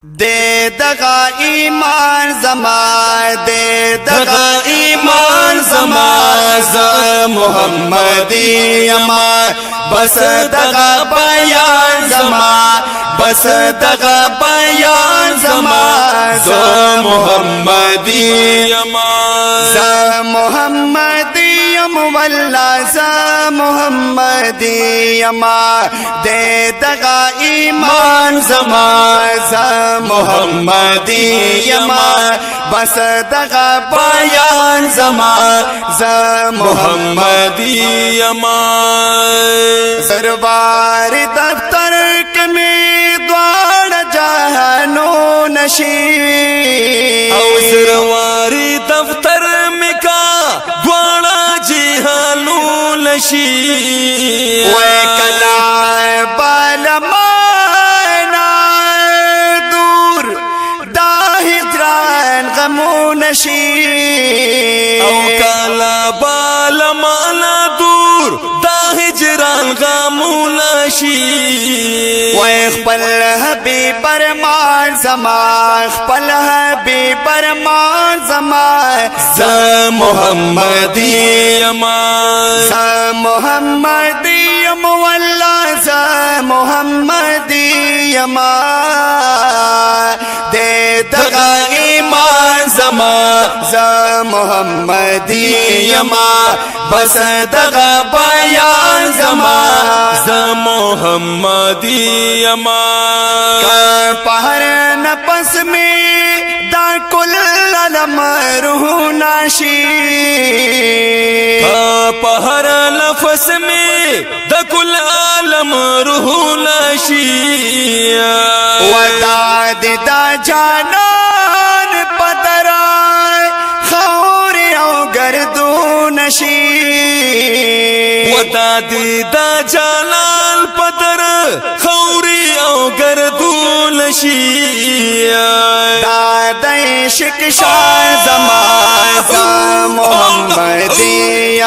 दे दगा ईमान जमा दे दगा ईमान जमा मोहम्मदी अमा बस दगा बयान जमा बस दगा बयान जमा मोहम्मदी अमा मोहम्मदी वल्ला मोहम्मदी अमा दे दगा ईमान जमा मोहम्मदी अमा बस दगा बयान जमा मोहम्मदी अमा सरवार दफ्तर में द्वार जहानो नशी सरवारी दफ्तर में का द्वारा जिहानो नशी वे कला बालमाना दूर दाहिद्रान गमो नशी कला बालमाना दूर दाहिजरान गमो नशी पल हबी बरमान जमा पल हबी बरमान जमा मोहम्मदी अमा मोहम्मदी वल्ला मोहम्मदी अमा दे दगा ईमान जमा मोहम्मदी अमा बस दगा बयान जमा मोहम्मदी अमा पहर नपस में दाकुल अलम रूह नाशी पहर नफस में दकुल आलम रूह नाशी वदाद दा जानन पतराय खौर गर्दू नशी वदाद दा जालाल पदर खौरी औ गर्दू नशी दादे शिकशान जमा मोहम्मदी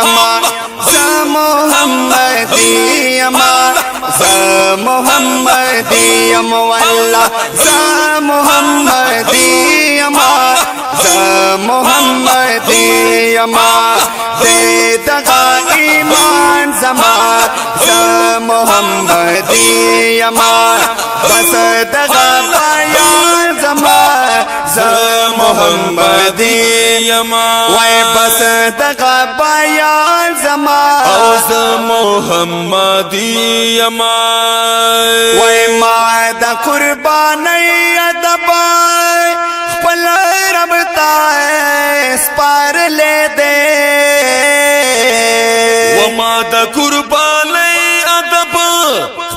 अमा मोहम्मदी अमा मोहम्मदी वल्ला मोहम्मदी अमा मोहम्मदी अमा दे दगा ईमान जमा मोहम्मदी अमा बस दगा बयान जमा मोहम्मदी अमा वै बस दगा बयान जमा मोहम्मदी अमा वै माद कुर्बान अदबा पल रबता पार ले दे माद कुर्बान अदब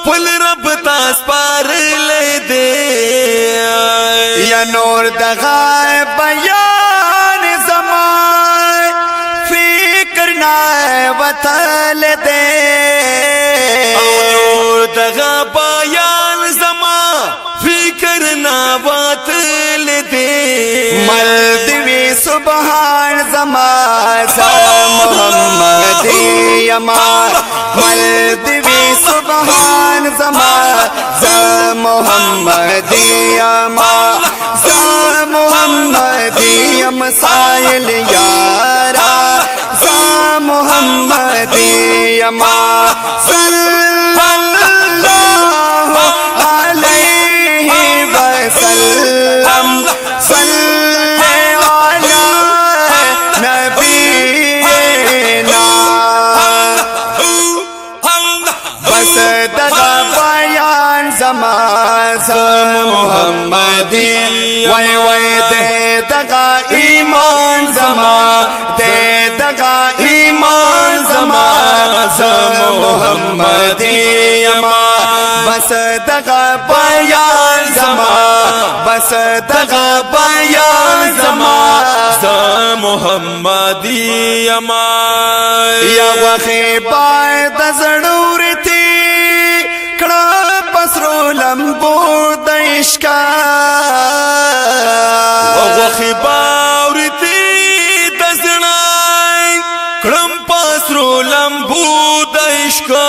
पल रबता पार ले दे या नूर दगा बयान जमा फिक्र ना वतल दे नूर दगा बयान जमा फिक्र ना वतल दे मर्दवी सुबहान जमा मोहम्मदी अमा मर्दवी सुबहान जमा मोहम्मदी अमा मोहम्मदी साइल यारा मोहम्मदी अमा सल्लल्लाहु अलैहि वसल्लम मोहम्मदी वै वै दे दगा ईमान जमा दे दगा ईमान जमा मोहम्मदी अमा बस दगा बयान जमा बस दगा बयान जमा मोहम्मदी अमा या वखे बात जरूर थी कड़ा पसरो लंबो दइश्का वखी बावरती दसनाई क्रम पसरो लंबू दइश्का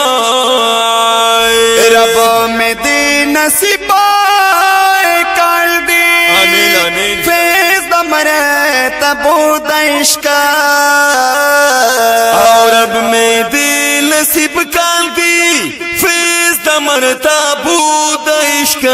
रब में दी नसीबा काल بود عشق اور اب میں دل نصیب کاندی فیض دمرتا بود عشق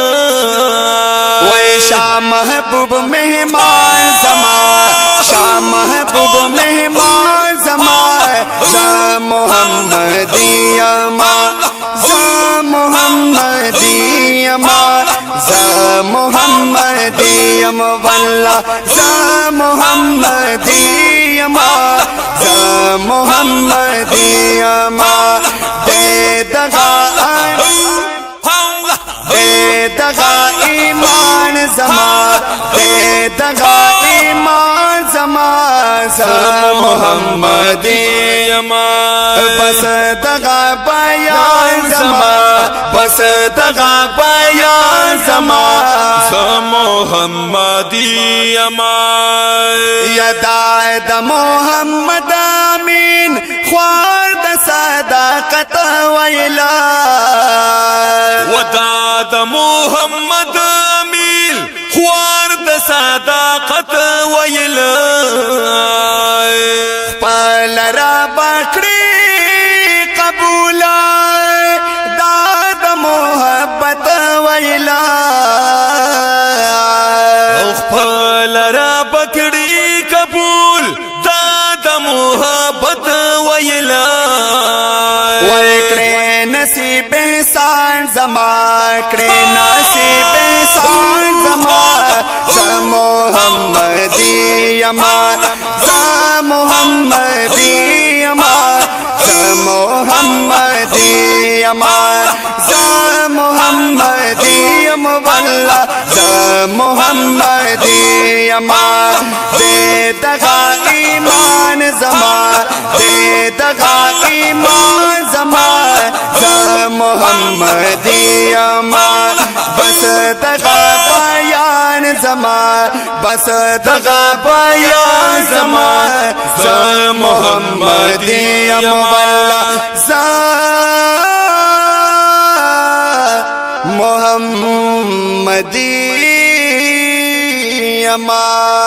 وے شاہ محبوب مہمان زمان شاہ محبوب مہمان زمان زا محمدی امان زا محمدی امان زا محمدی امان واللہ زا محمدی امان زا محمدی امان دے دغا ایمان زمان دے دغا ایمان زمان زا محمدی امان بس دغا بیان زمان بس دغا بیان زمان زا محمدی امان یدائے دا محمد امین خوار دا صداقت ویلا وداد محمد امین خوار د صداقت ویل پل را بکڑی قبولا داد محبت ویلا خپل را پکړی قبول داد محبت ویل وکڑے نصیب احسان زمان کڑے نصیب احسان زمان زا محمدی امان زا محمدی امان زا محمدی امان زا محمدی امان واللہ زا محمدی امان دے دغا ایمان زمان دے دغا ایمان زمان زا محمدی امان بس دغا بیان زمان بس دغا بیان زمان زا محمدی امان واللہ زا محمدی امان